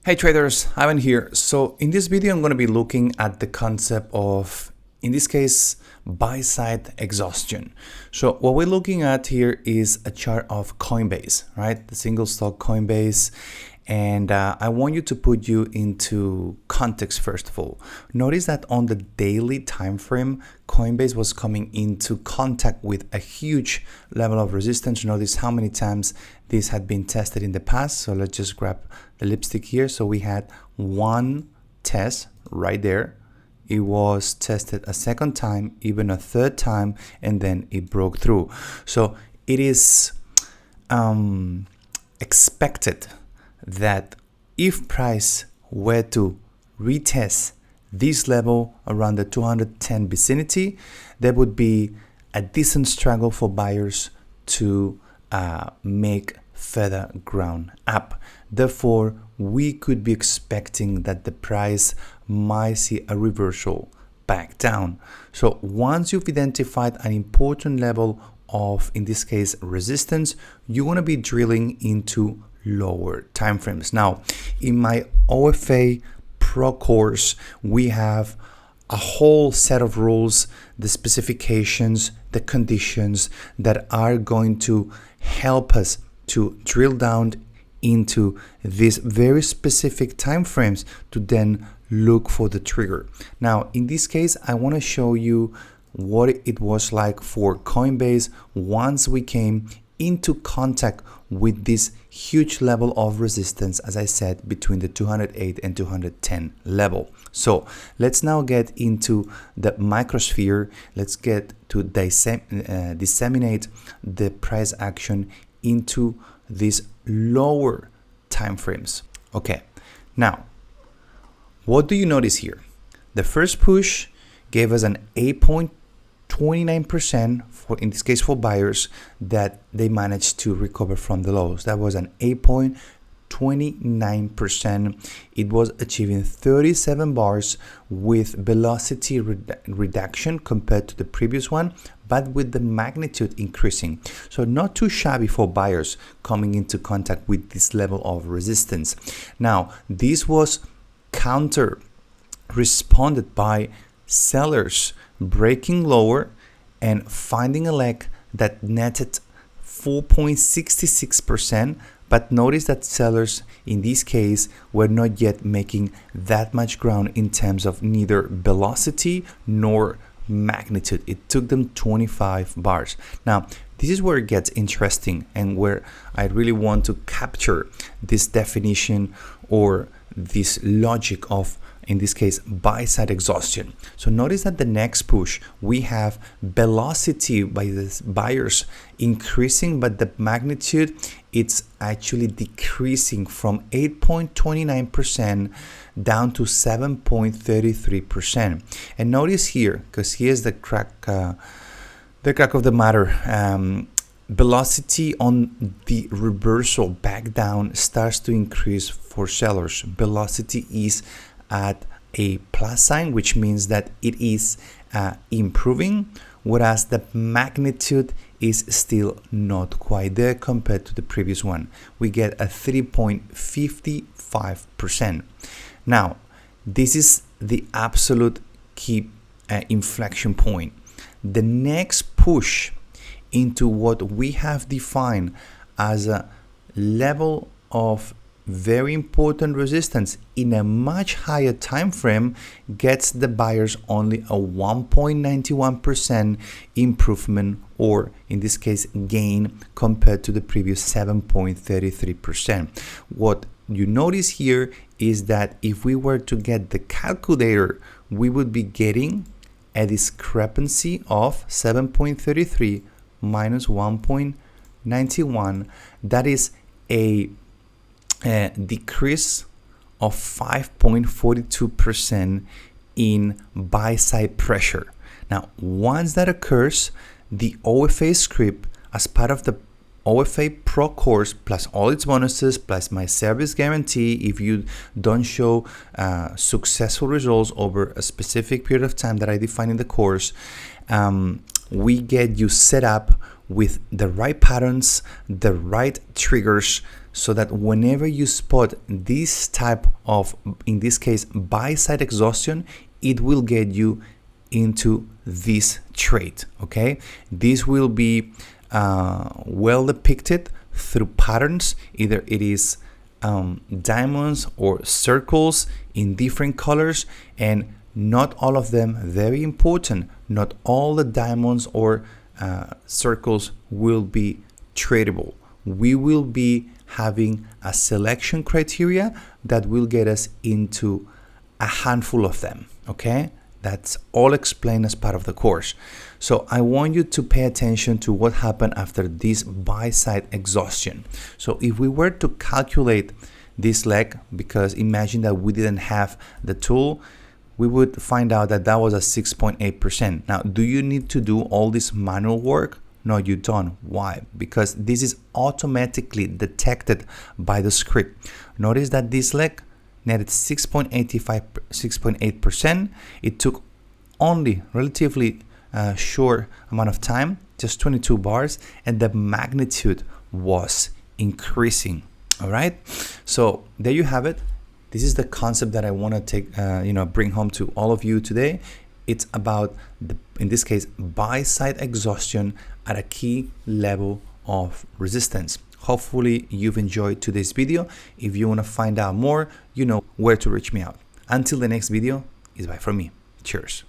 Hey traders, Ivan here. So in this video, I'm going to be looking at the concept of, in this case, buy-side exhaustion. So what we're looking at here is a chart of Coinbase, right? The single stock Coinbase. And I want you to put you into context first of all. Notice that on the daily time frame, Coinbase was coming into contact with a huge level of resistance. Notice how many times this had been tested in the past. So let's just grab the lipstick here. So we had one test right there. It was tested a second time, even a third time, and then it broke through. So it is expected that if price were to retest this level around the 210 vicinity, there would be a decent struggle for buyers to make further ground up. Therefore, we could be expecting that the price might see a reversal back down. So once you've identified an important level of, in this case, resistance, you want to be drilling into lower time frames. Now, in my OFA Pro course, we have a whole set of rules, the specifications, the conditions that are going to help us to drill down into these very specific time frames to then look for the trigger. Now, in this case, I want to show you what it was like for Coinbase once we came into contact with this huge level of resistance, as I said, between the 208 and 210 level. So let's now get into the microsphere. Let's get to disseminate the price action into these lower time frames. Okay, now what do you notice here? The first push gave us an 8.29% for, in this case, for buyers, that they managed to recover from the lows. That was an 8.29%. It was achieving 37 bars with velocity reduction compared to the previous one, but with the magnitude increasing. So not too shabby for buyers coming into contact with this level of resistance. Now, this was counter responded by sellers breaking lower and finding a leg that netted 4.66%, but notice that sellers in this case were not yet making that much ground in terms of neither velocity nor magnitude. It took them 25 bars. Now, this is where it gets interesting and where I really want to capture this definition or this logic of, in this case, buy-side exhaustion. So notice that the next push, we have velocity by the buyers increasing, but the magnitude, it's actually decreasing from 8.29% down to 7.33%. And notice here, because here's the crack of the matter, velocity on the reversal back down starts to increase for sellers. Velocity is at a plus sign, which means that it is improving, whereas the magnitude is still not quite there compared to the previous one. We get a 3.55%. Now, this is the absolute key inflection point. The next push into what we have defined as a level of very important resistance in a much higher time frame gets the buyers only a 1.91% improvement, or in this case gain, compared to the previous 7.33%. What you notice here is that if we were to get the calculator, we would be getting a discrepancy of 7.33 minus 1.91. That is a decrease of 5.42% in buy-side pressure. Now, once that occurs, the OFA script, as part of the OFA Pro course, plus all its bonuses, plus my service guarantee, if you don't show successful results over a specific period of time that I define in the course, we get you set up with the right patterns, the right triggers, so that whenever you spot this type of, in this case, buy-side exhaustion, it will get you into this trade, okay? This will be well depicted through patterns. Either it is diamonds or circles in different colors, and not all of them, very important, not all the diamonds or circles will be tradable. We will be having a selection criteria that will get us into a handful of them, okay? That's all explained as part of the course. So I want you to pay attention to what happened after this buy-side exhaustion. So if we were to calculate this leg, because imagine that we didn't have the tool, we would find out that that was a 6.8%. Now, do you need to do all this manual work? No, you don't. Why? Because this is automatically detected by the script. Notice that this leg netted 6.8%. It took only relatively short amount of time, just 22 bars, and the magnitude was increasing. All right. So there you have it. This is the concept that I want to take, bring home to all of you today. It's about, in this case, buy-side exhaustion at a key level of resistance. Hopefully you've enjoyed today's video. If you want to find out more, you know where to reach me out. Until the next video, is bye from me. Cheers.